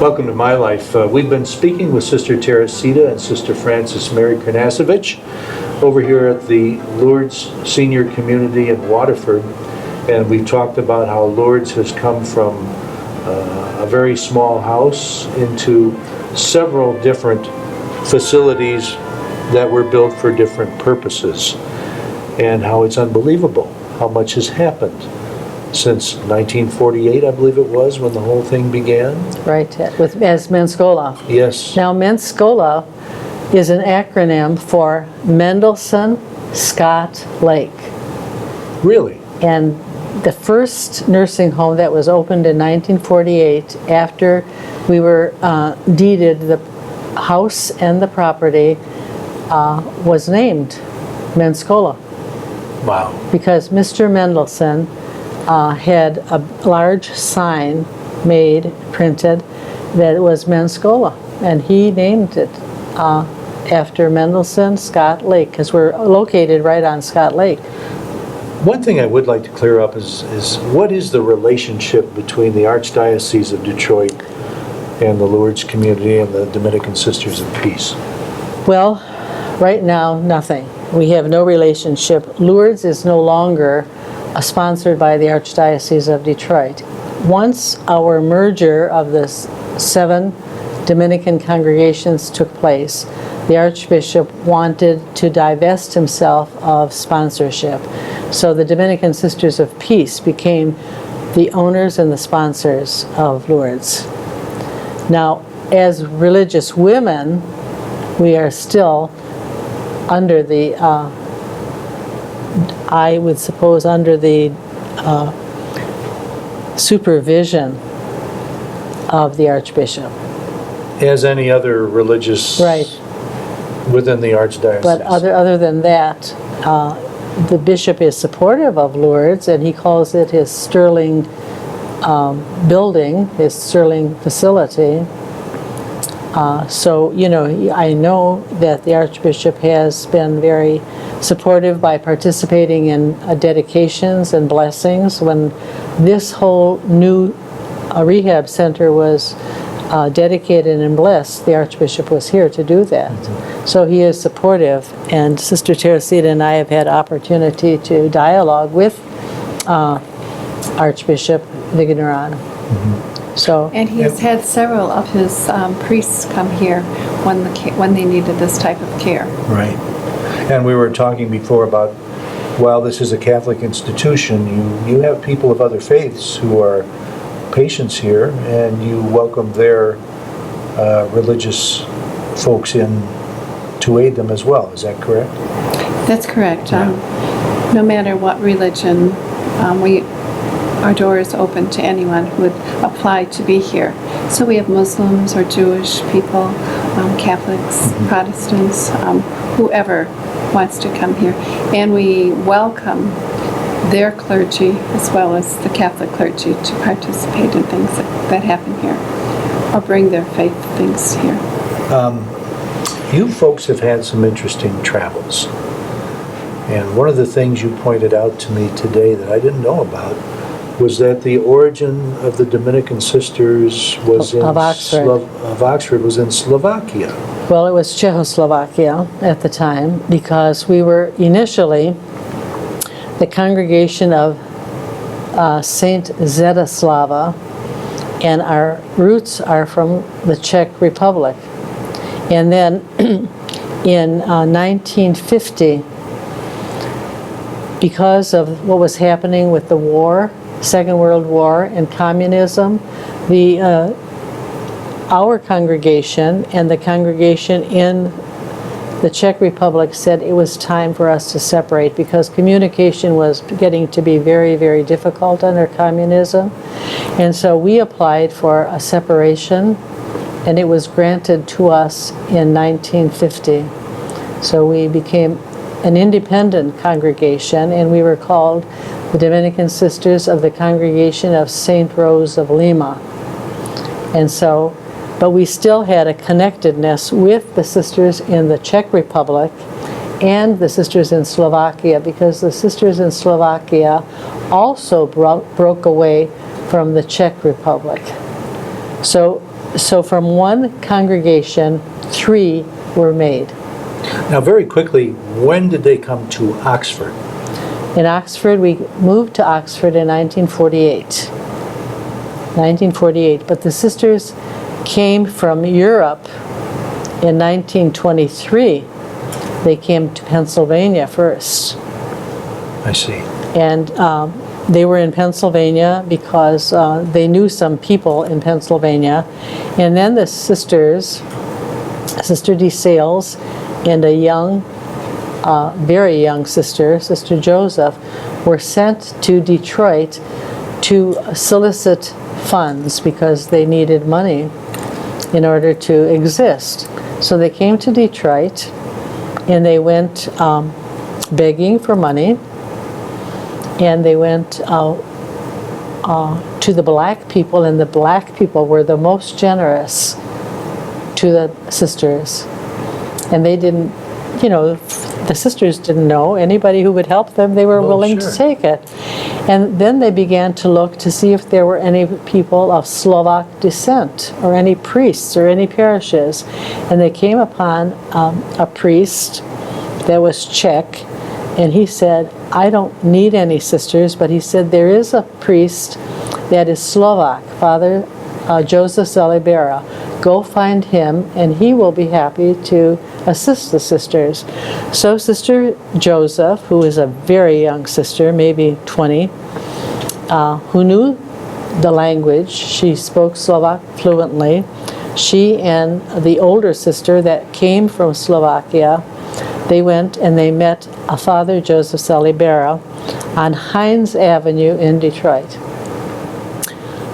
Welcome to My Life. We've been speaking with Sister Teresita and Sister Frances Mary Karnasovich over here at the Lourdes Senior Community in Waterford, and we've talked about how Lourdes has come from a very small house into several different facilities that were built for different purposes, and how it's unbelievable how much has happened since 1948, I believe it was, when the whole thing began. Right, as Menscola. Yes. Now, Menscola is an acronym for Mendelssohn Scott Lake. Really? And the first nursing home that was opened in 1948, after we were deeded the house and the property, was named Menscola. Wow. Because Mr. Mendelssohn had a large sign made, printed, that was Menscola, and he named it after Mendelssohn Scott Lake, because we're located right on Scott Lake. One thing I would like to clear up is what is the relationship between the Archdiocese of Detroit and the Lourdes community and the Dominican Sisters of Peace? Well, right now, nothing. We have no relationship. Lourdes is no longer sponsored by the Archdiocese of Detroit. Once our merger of the 7 Dominican congregations took place, the Archbishop wanted to divest himself of sponsorship. So the Dominican Sisters of Peace became the owners and the sponsors of Lourdes. Now, as religious women, we are still under the I would suppose under the supervision of the Archbishop. As any other religious Right. within the Archdiocese. But other than that, the bishop is supportive of Lourdes, and he calls it his Sterling building, his Sterling facility. So, you know, I know that the Archbishop has been very supportive by participating in dedications and blessings. When this whole new rehab center was dedicated and blessed, the Archbishop was here to do that. Mm-hmm. So he is supportive, and Sister Teresita and I have had opportunity to dialogue with Archbishop Vigneron. Mm-hmm. So, and he has had several of his priests come here when they needed this type of care. Right. And we were talking before about, while this is a Catholic institution, you have people of other faiths who are patients here, and you welcome their religious folks in to aid them as well. Is that correct? That's correct. Yeah. No matter what religion, our door is open to anyone who would apply to be here. So we have Muslims or Jewish people, Catholics, mm-hmm. Protestants, whoever wants to come here. And we welcome their clergy as well as the Catholic clergy to participate in things that happen here or bring their faith things here. You folks have had some interesting travels. And one of the things you pointed out to me today that I didn't know about was that the origin of the Dominican Sisters was of Oxford was in Slovakia. Well, it was Czechoslovakia at the time, because we were initially the congregation of Saint Zetislava, and our roots are from the Czech Republic. And then in 1950, because of what was happening with the war, Second World War and communism, our congregation and the congregation in the Czech Republic said it was time for us to separate, because communication was getting to be very, very difficult under communism. And so we applied for a separation, and it was granted to us in 1950. So we became an independent congregation, and we were called the Dominican Sisters of the Congregation of St. Rose of Lima. And so, but we still had a connectedness with the sisters in the Czech Republic and the sisters in Slovakia, because the sisters in Slovakia also broke away from the Czech Republic. So So from one congregation, 3 were made. Now, very quickly, when did they come to Oxford? In Oxford, we moved to Oxford in 1948. 1948, but the sisters came from Europe in 1923. They came to Pennsylvania first. I see. And they were in Pennsylvania because they knew some people in Pennsylvania. And then the sisters, Sister DeSales, and a young, very young sister, Sister Joseph, were sent to Detroit to solicit funds because they needed money in order to exist. So they came to Detroit and they went begging for money, and they went to the black people, and the black people were the most generous to the sisters. And they didn't, the sisters didn't know anybody who would help them. They were Well, willing sure. to take it. And then they began to look to see if there were any people of Slovak descent, or any priests, or any parishes. And they came upon a priest that was Czech, and he said, I don't need any sisters, but he said, there is a priest that is Slovak, Father Joseph Zalibera. Go find him, and he will be happy to assist the sisters. So Sister Joseph, who is a very young sister, maybe 20, who knew the language, she spoke Slovak fluently. She and the older sister that came from Slovakia, they went and they met a Father Joseph Salibera on Hines Avenue in Detroit.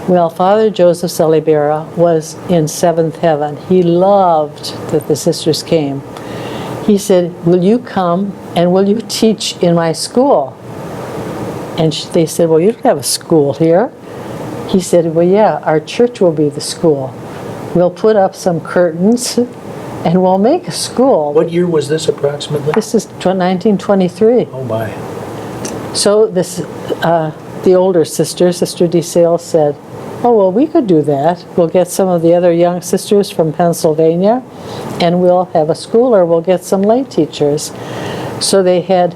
Well, Father Joseph Salibera was in seventh heaven. He loved that the sisters came. He said, will you come and will you teach in my school? And they said, well, you don't have a school here. He said, well, yeah, our church will be the school. We'll put up some curtains and we'll make a school. What year was this approximately? This is 1923. Oh my. So this, the older sister, Sister DeSales, said, oh, well, we could do that. We'll get some of the other young sisters from Pennsylvania, and we'll have a school, or we'll get some lay teachers. So they had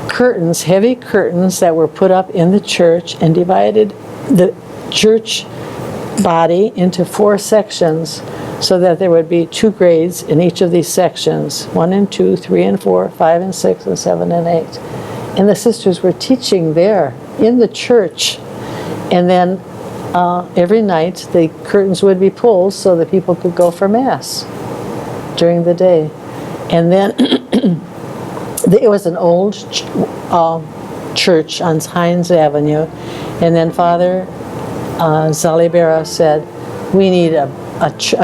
curtains, heavy curtains that were put up in the church and divided the church body into 4 sections so that there would be 2 grades in each of these sections, 1 and 2, 3 and 4, 5 and 6, and 7 and 8. And the sisters were teaching there in the church. And then every night the curtains would be pulled so that people could go for Mass during the day. And then it was an old church on Hines Avenue. And then Father Zalibera said, we need a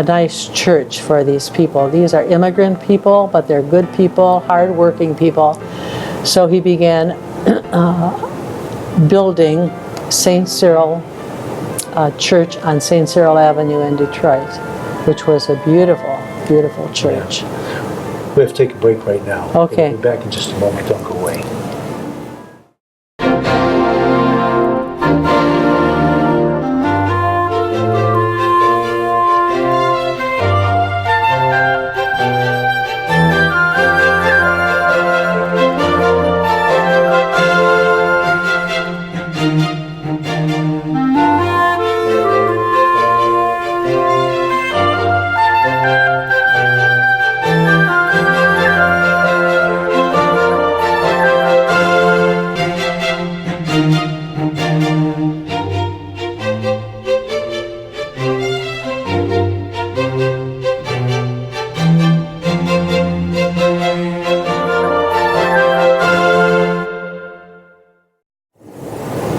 nice church for these people. These are immigrant people, but they're good people, hard-working people. So he began building St. Cyril Church on St. Cyril Avenue in Detroit, which was a beautiful, beautiful church. We have to take a break right now. Okay. We'll be back in just a moment. Don't go away.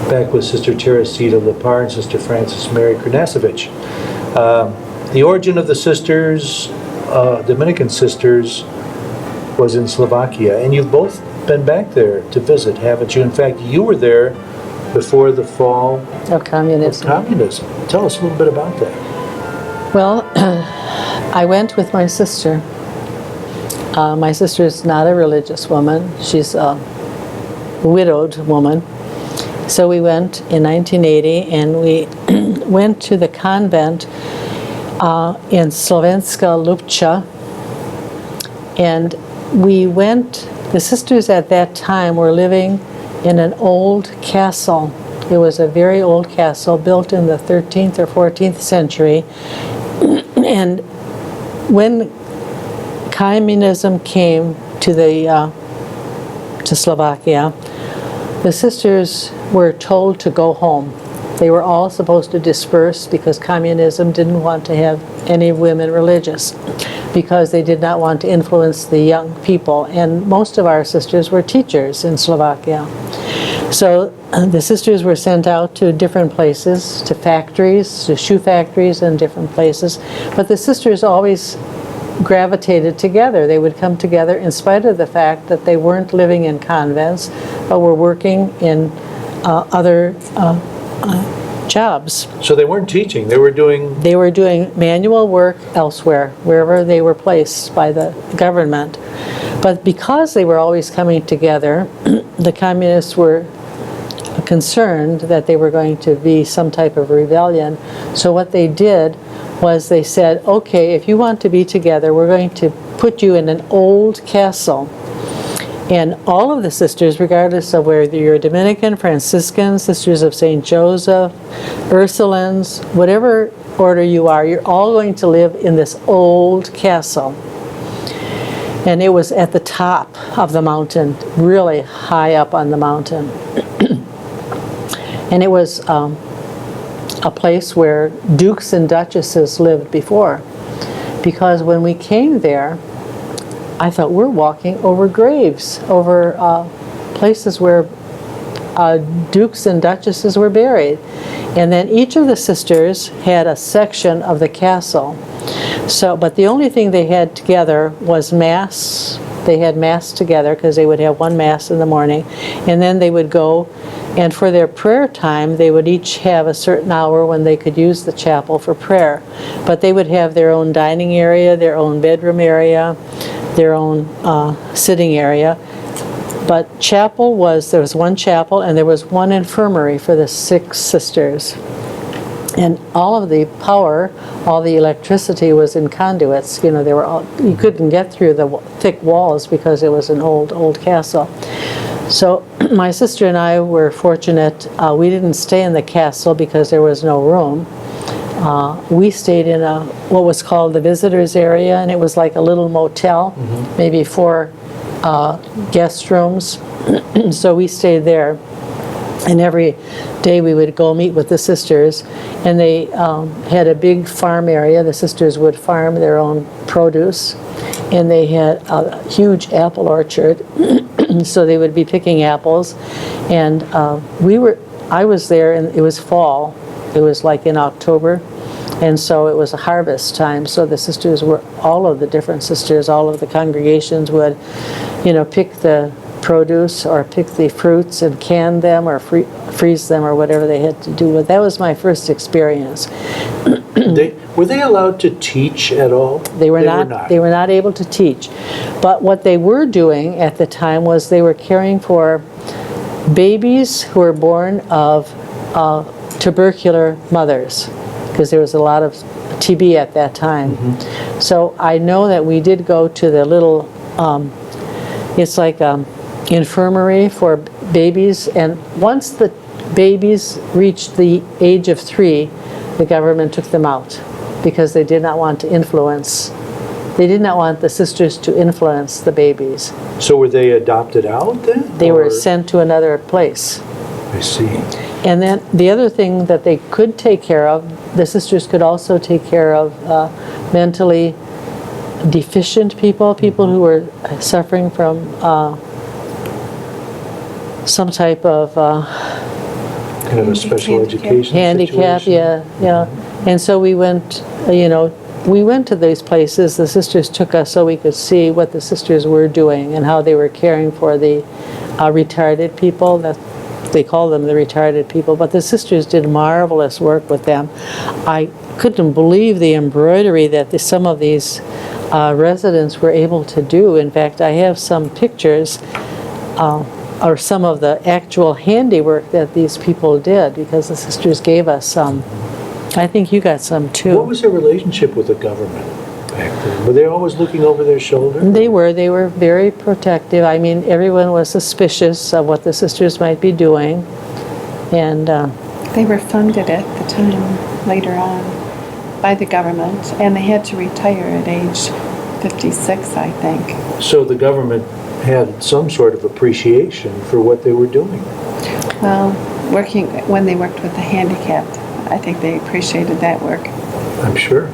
Back with Sister Teresita Lepar and Sister Frances Mary Kranasevich. The origin of the sisters, Dominican sisters, was in Slovakia, and you've both been back there to visit, haven't you? In fact, you were there before the fall Of of communism. communism. Tell us a little bit about that. Well, I went with my sister. My sister is not a religious woman. She's a widowed woman. So we went in 1980, and we went to the convent in Slovenska Lupcha. And we went, the sisters at that time were living in an old castle. It was a very old castle built in the 13th or 14th century. And when communism came to to Slovakia, the sisters were told to go home. They were all supposed to disperse because communism didn't want to have any women religious, because they did not want to influence the young people. And most of our sisters were teachers in Slovakia. So the sisters were sent out to different places, to factories, to shoe factories and different places. But the sisters always gravitated together. They would come together in spite of the fact that they weren't living in convents, but were working in other jobs. So they weren't teaching, they were doing... They were doing manual work elsewhere, wherever they were placed by the government. But because they were always coming together, the communists were concerned that they were going to be some type of rebellion. So what they did was they said, okay, if you want to be together, we're going to put you in an old castle. And all of the sisters, regardless of whether you're Dominican, Franciscan, Sisters of St. Joseph, Ursulines, whatever order you are, you're all going to live in this old castle. And it was at the top of the mountain, really high up on the mountain. And it was a place where dukes and duchesses lived before. Because when we came there, I thought, we're walking over graves, over places where dukes and duchesses were buried. And then each of the sisters had a section of the castle. So, but the only thing they had together was Mass. They had Mass together because they would have one Mass in the morning. And then they would go, and for their prayer time, they would each have a certain hour when they could use the chapel for prayer. But they would have their own dining area, their own bedroom area, their own sitting area. But chapel was, there was one chapel and there was one infirmary for the 6 sisters. And all of the power, all the electricity was in conduits. You know, they were all, you couldn't get through the thick walls because it was an old castle. So my sister and I were fortunate. We didn't stay in the castle because there was no room. We stayed in what was called the visitors area, and it was like a little motel, maybe 4 guest rooms. So we stayed there, and every day we would go meet with the sisters, and they had a big farm area. The sisters would farm their own produce, and they had a huge apple orchard. So they would be picking apples, and I was there, and it was fall. It was like in October, and so it was a harvest time. So the sisters were, all of the different sisters, all of the congregations would, you know, pick the produce or pick the fruits and can them or freeze them or whatever they had to do. But that was my first experience. Were they allowed to teach at all? They were not. They were not able to teach. But what they were doing at the time was they were caring for babies who were born of tubercular mothers, because there was a lot of TB at that time. So I know that we did go to the little, it's like infirmary for babies, and once the babies reached the age of 3, the government took them out because they did not want to influence. They did not want the sisters to influence the babies. So were they adopted out then? They were sent to another place. I see. And then the other thing that they could take care of, the sisters could also take care of mentally deficient people, people who were suffering from some type of Kind of a special education handicap, situation? yeah. And so we went, we went to these places. The sisters took us so we could see what the sisters were doing and how they were caring for the retarded people. That they call them the retarded people, but the sisters did marvelous work with them. I couldn't believe the embroidery that some of these residents were able to do. In fact, I have some pictures or some of the actual handiwork that these people did, because the sisters gave us some I think you got some What too. was their relationship with the government back then? Were they always looking over their shoulder? They were very protective. I mean, everyone was suspicious of what the sisters might be doing. And They were funded at the time, later on, by the government, and they had to retire at age 56, I think. So the government had some sort of appreciation for what they were doing. Well, when they worked with the handicapped, I think they appreciated that work. I'm sure.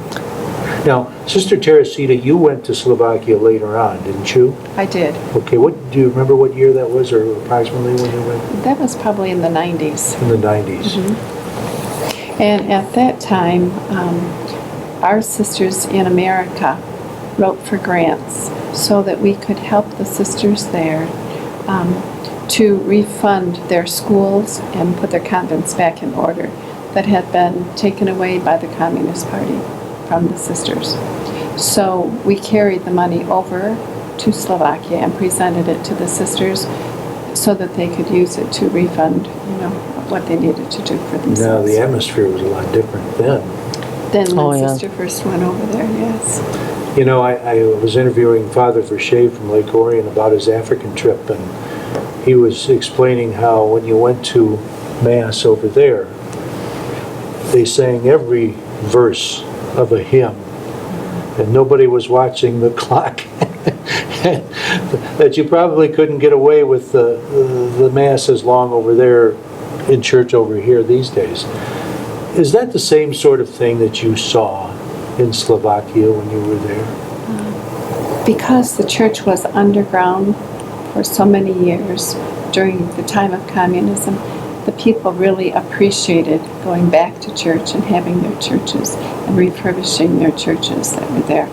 Now, Sister Teresita, you went to Slovakia later on, didn't you? I did. Okay, do you remember what year that was, or approximately when you went? That was probably in the 90s. In the 90s. And at that time, our sisters in America wrote for grants so that we could help the sisters there to refund their schools and put their convents back in order that had been taken away by the Communist Party from the sisters. So we carried the money over to Slovakia and presented it to the sisters so that they could use it to refund, what they needed to do for themselves. Now, the atmosphere was a lot different then. Then Oh, when yeah. Sister first went over there, yes. You know, I was interviewing Father Vershey from Lake Orion about his African trip, and he was explaining how when you went to Mass over there, they sang every verse of a hymn, and nobody was watching the clock. That you probably couldn't get away with the Mass as long over there in church over here these days. Is that the same sort of thing that you saw in Slovakia when you were there? Because the church was underground for so many years during the time of communism, the people really appreciated going back to church and having their churches and refurbishing their churches that were there.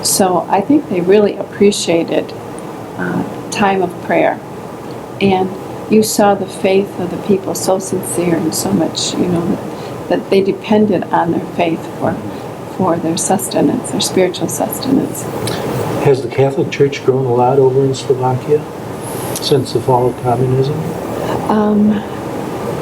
So I think they really appreciated time of prayer. And you saw the faith of the people so sincere and so much, that they depended on their faith for their sustenance, their spiritual sustenance. Has the Catholic Church grown a lot over in Slovakia since the fall of communism?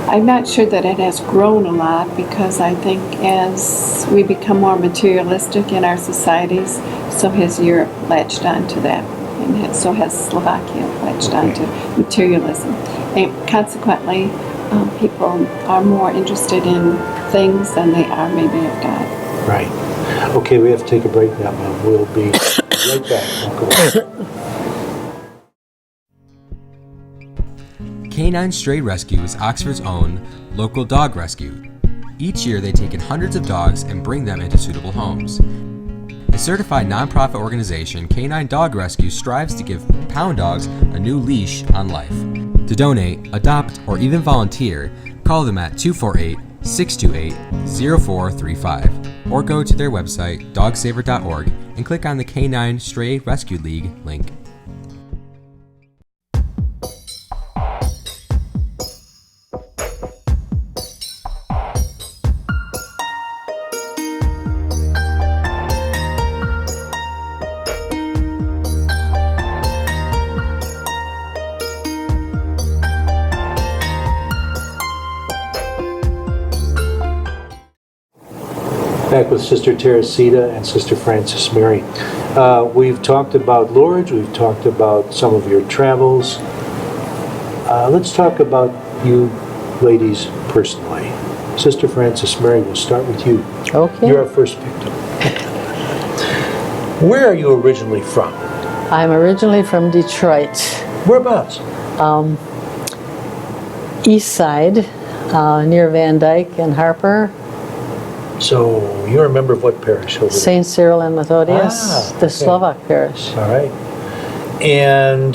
I'm not sure that it has grown a lot because I think as we become more materialistic in our societies, so has Europe latched onto that, and so has Slovakia latched onto materialism. And consequently, people are more interested in things than they are maybe of God. Right. Okay, we have to take a break now, ma'am. We'll be right back. Uncle. Canine Stray Rescue is Oxford's own local dog rescue. Each year they take in hundreds of dogs and bring them into suitable homes. A certified nonprofit organization, Canine Dog Rescue strives to give pound dogs a new leash on life. To donate, adopt, or even volunteer, call them at 248-628-0435 or go to their website dogsaver.org and click on the Canine Stray Rescue League link. Back with Sister Teresita and Sister Frances Mary. We've talked about Lourdes, we've talked about some of your travels. Let's talk about you ladies personally. Sister Frances Mary, we'll start with you. okay. You're our first victim. Where are you originally from? I'm originally from Detroit, Whereabouts? east side, near Van Dyke and Harper, So you're a member of what parish over there? St. Cyril and Methodius, Ah, the okay. Slovak parish. All right. And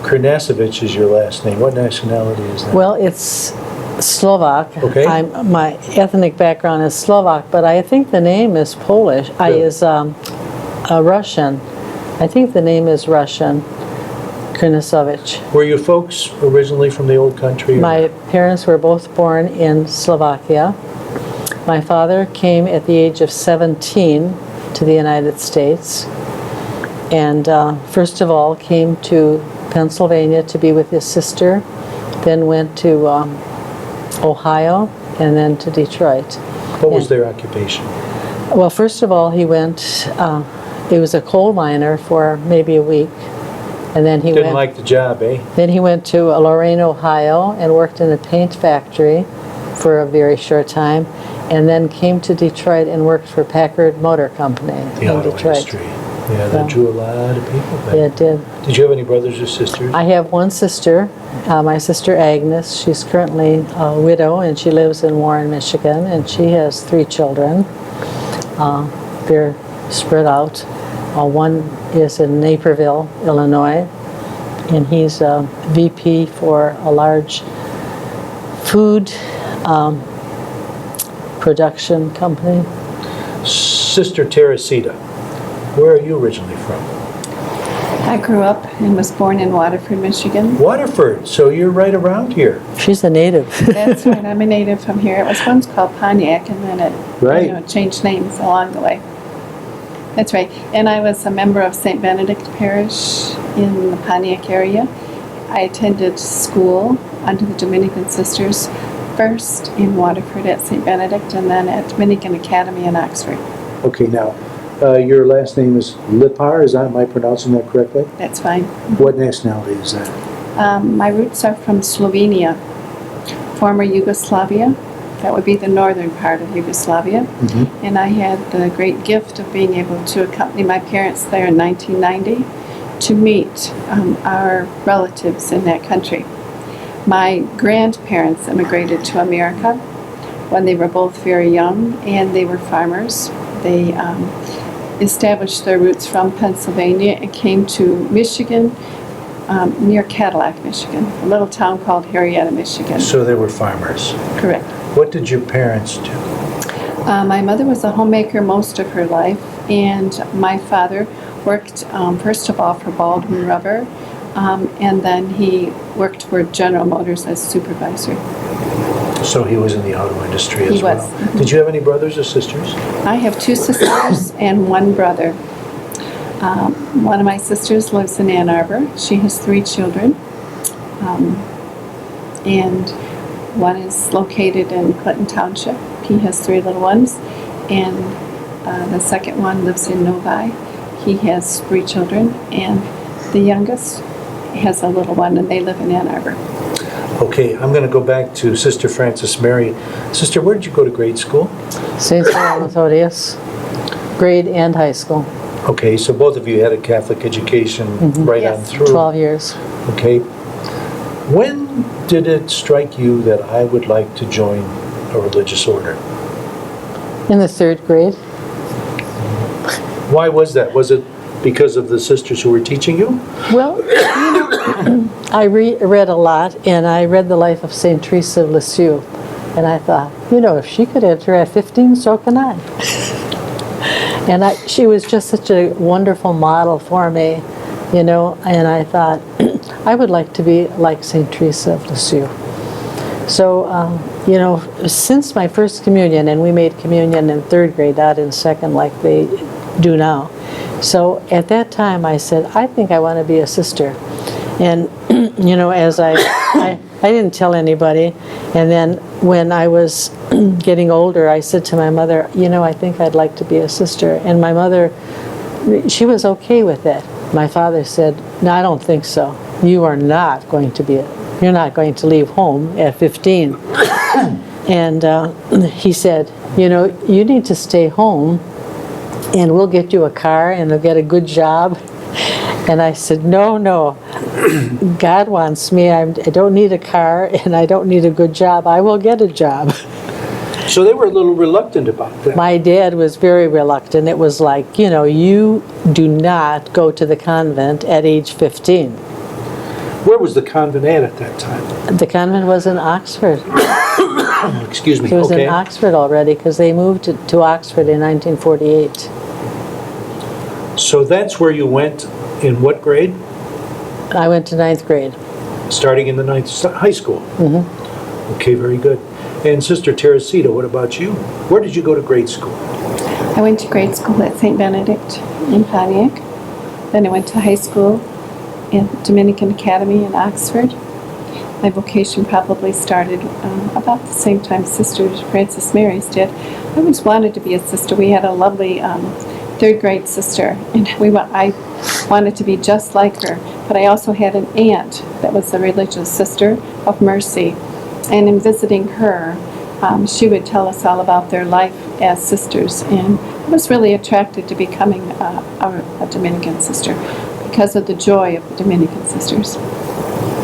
Krnacevic is your last name. What nationality is that? Well, it's Slovak. Okay. My ethnic background is Slovak, but I think the name is Polish. Really? Russian. I think the name is Russian. Krnacevic. Were your folks originally from the old country? or- My parents were both born in Slovakia. My father came at the age of 17 to the United States, and first of all came to Pennsylvania to be with his sister, then went to Ohio, and then to Detroit. What was their occupation? Well, first of all, he went, he was a coal miner for maybe a week. And then he Didn't went, like the job, eh? then he went to Lorain, Ohio, and worked in a paint factory for a very short time, and then came to Detroit and worked for Packard Motor Company The in auto Detroit. industry. Yeah, that drew a lot of people back. Yeah, it did. Did you have any brothers or sisters? I have one sister, my sister Agnes. She's currently a widow, and she lives in Warren, Michigan, and she has 3 children. They're spread out. One is in Naperville, Illinois, and he's a VP for a large food production company. Sister Teresita, where are you originally from? I grew up and was born in Waterford, Michigan. Waterford, so you're right around here. She's a native. That's right, I'm a native from here. It was once called Pontiac, and then it Right. changed names along the way. That's right. And I was a member of St. Benedict Parish in the Pontiac area. I attended school under the Dominican Sisters, first in Waterford at St. Benedict, and then at Dominican Academy in Oxford. Okay, now, your last name is Lipar, am I pronouncing that correctly? That's fine. What nationality is that? My roots are from Slovenia, former Yugoslavia. That would be the northern part of Yugoslavia. And I had the great gift of being able to accompany my parents there in 1990 to meet our relatives in that country. My grandparents immigrated to America when they were both very young, and they were farmers. They established their roots from Pennsylvania and came to Michigan, near Cadillac, Michigan, a little town called Harrietta, Michigan. So they were farmers. Correct. What did your parents do? My mother was a homemaker most of her life, and my father worked, first of all, for Baldwin Rubber, and then he worked for General Motors as supervisor. So he was in the auto industry as He well. was. Did you have any brothers or sisters? I have 2 sisters and 1 brother. One of my sisters lives in Ann Arbor. She has 3 children. And one is located in Clinton Township. He has 3 little ones. And the second one lives in Novi. He has 3 children. And the youngest has a little one, and they live in Ann Arbor. Okay, I'm going to go back to Sister Frances Mary. Sister, where did you go to grade school? St. Cyril Methodius, grade and high school. Okay, so both of you had a Catholic education right on Yes. through. 12 years. Okay. When did it strike you that I would like to join a religious order? In the 3rd grade. Why was that? Was it because of the sisters who were teaching you? Well, I read a lot, and I read the life of St. Teresa of Lisieux, and I thought, if she could enter at 15, so can I. And she was just such a wonderful model for me, and I thought, I would like to be like St. Teresa of Lisieux. So, since my first communion, and we made communion in 3rd grade, not in 2nd like they do now. So at that time I said, I think I want to be a sister. And, as I didn't tell anybody. And then when I was getting older, I said to my mother, I think I'd like to be a sister. And my mother, she was okay with it. My father said, no, I don't think so. You're not going to leave home at 15. And he said, you need to stay home, and we'll get you a car and you'll get a good job. And I said, no, God wants me. I don't need a car and I don't need a good job. I will get a job. So they were a little reluctant about that. My dad was very reluctant. It was like, you do not go to the convent at age 15. Where was the convent at that time? The convent was in Oxford. Excuse me. It was Okay. in Oxford already because they moved to Oxford in 1948. So that's where you went in what grade? I went to 9th grade. Starting in the high school? Mm-hmm. Okay, very good. And Sister Teresita, what about you? Where did you go to grade school? I went to grade school at St. Benedict in Pontiac. Then I went to high school in Dominican Academy in Oxford. my vocation probably started about the same time Sister Frances Mary's did. I always wanted to be a sister. We had a lovely third grade sister, and I wanted to be just like her. But I also had an aunt that was a religious sister of Mercy, and in visiting her, she would tell us all about their life as sisters, and I was really attracted to becoming a Dominican sister because of the joy of the Dominican sisters.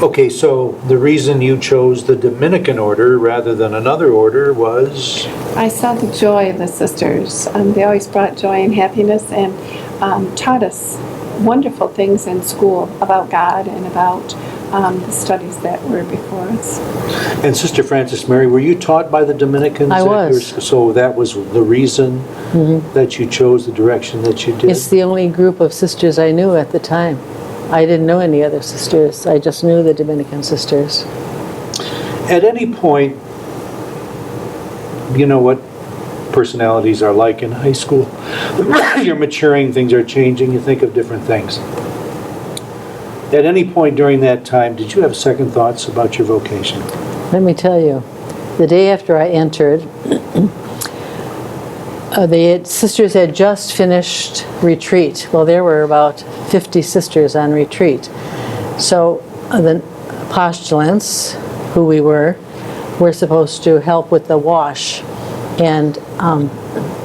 Okay, so the reason you chose the Dominican order rather than another order was? I saw the joy of the sisters. They always brought joy and happiness, and taught us wonderful things in school about God and about the studies that were before us. And Sister Frances Mary, were you taught by the Dominicans? I was. So that was the reason that you chose the direction that you did? It's the only group of sisters I knew at the time. I didn't know any other sisters. I just knew the Dominican sisters. At any point, you know what personalities are like in high school. You're maturing, things are changing, you think of different things. At any point during that time, did you have second thoughts about your vocation? Let me tell you, the day after I entered, the sisters had just finished retreat. Well, there were about 50 sisters on retreat. So the postulants, who we were supposed to help with the wash. And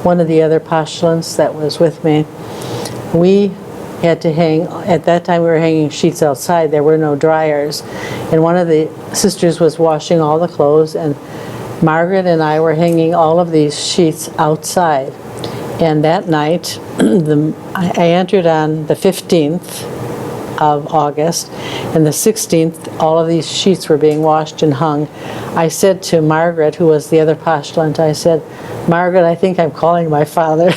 one of the other postulants that was with me, we had to hang, at that time we were hanging sheets outside, there were no dryers. And one of the sisters was washing all the clothes, and Margaret and I were hanging all of these sheets outside. And that night, I entered on the 15th of August, and the 16th, all of these sheets were being washed and hung. I said to Margaret, who was the other postulant, I said, Margaret, I think I'm calling my father.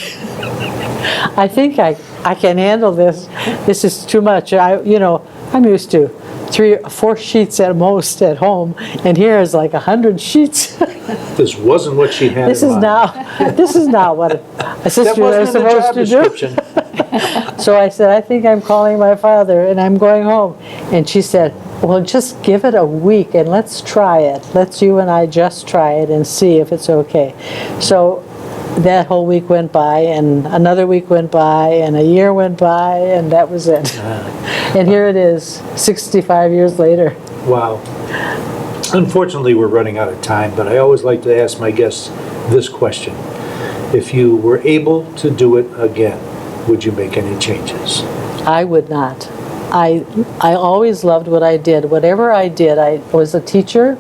I think I can handle this. This is too much. I'm used to 3 or 4 sheets at most at home, and here is like 100 sheets. This wasn't what she had This in is mind. this is not what a sister That is wasn't in the supposed job to do. description. So I said, I think I'm calling my father and I'm going home. And she said, well, just give it a week and let's try it. Let's you and I just try it and see if it's okay. So that whole week went by, and another week went by, and a year went by, and that was it. And here it is, 65 years later. Wow. Unfortunately, we're running out of time, but I always like to ask my guests this question. If you were able to do it again, would you make any changes? I would not. I always loved what I did. Whatever I did, I was a teacher,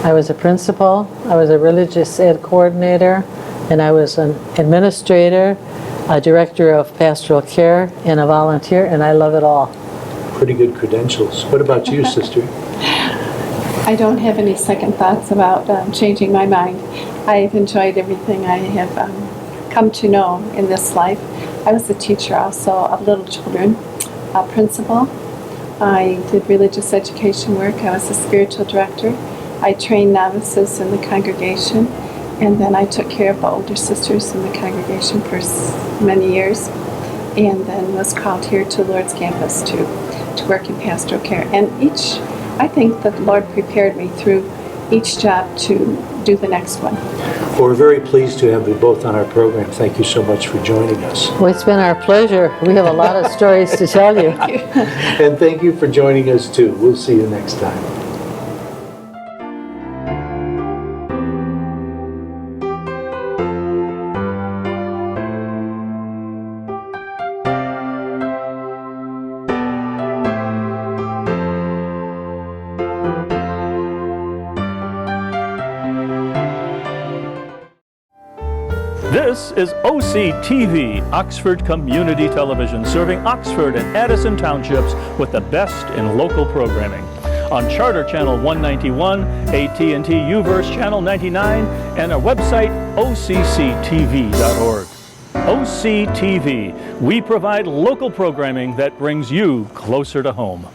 I was a principal, I was a religious ed coordinator, and I was an administrator, a director of pastoral care, and a volunteer, and I love it all. Pretty good credentials. What about you, sister? I don't have any second thoughts about changing my mind. I've enjoyed everything I have come to know in this life. I was a teacher also of little children, a principal. I did religious education work. I was a spiritual director. I trained novices in the congregation, and then I took care of the older sisters in the congregation for many years, and then was called here to Lourdes campus to work in pastoral care. And I think that the Lord prepared me through each job to do the next one. Well, we're very pleased to have you both on our program. Thank you so much for joining us. Well, it's been our pleasure. We have a lot of stories to tell you. And thank you for joining us too. We'll see you next time. This is OCTV, Oxford Community Television, serving Oxford and Addison Townships with the best in local programming. On Charter Channel 191, AT&T UVerse Channel 99, and our website, OCCTV.org. OCTV, we provide local programming that brings you closer to home.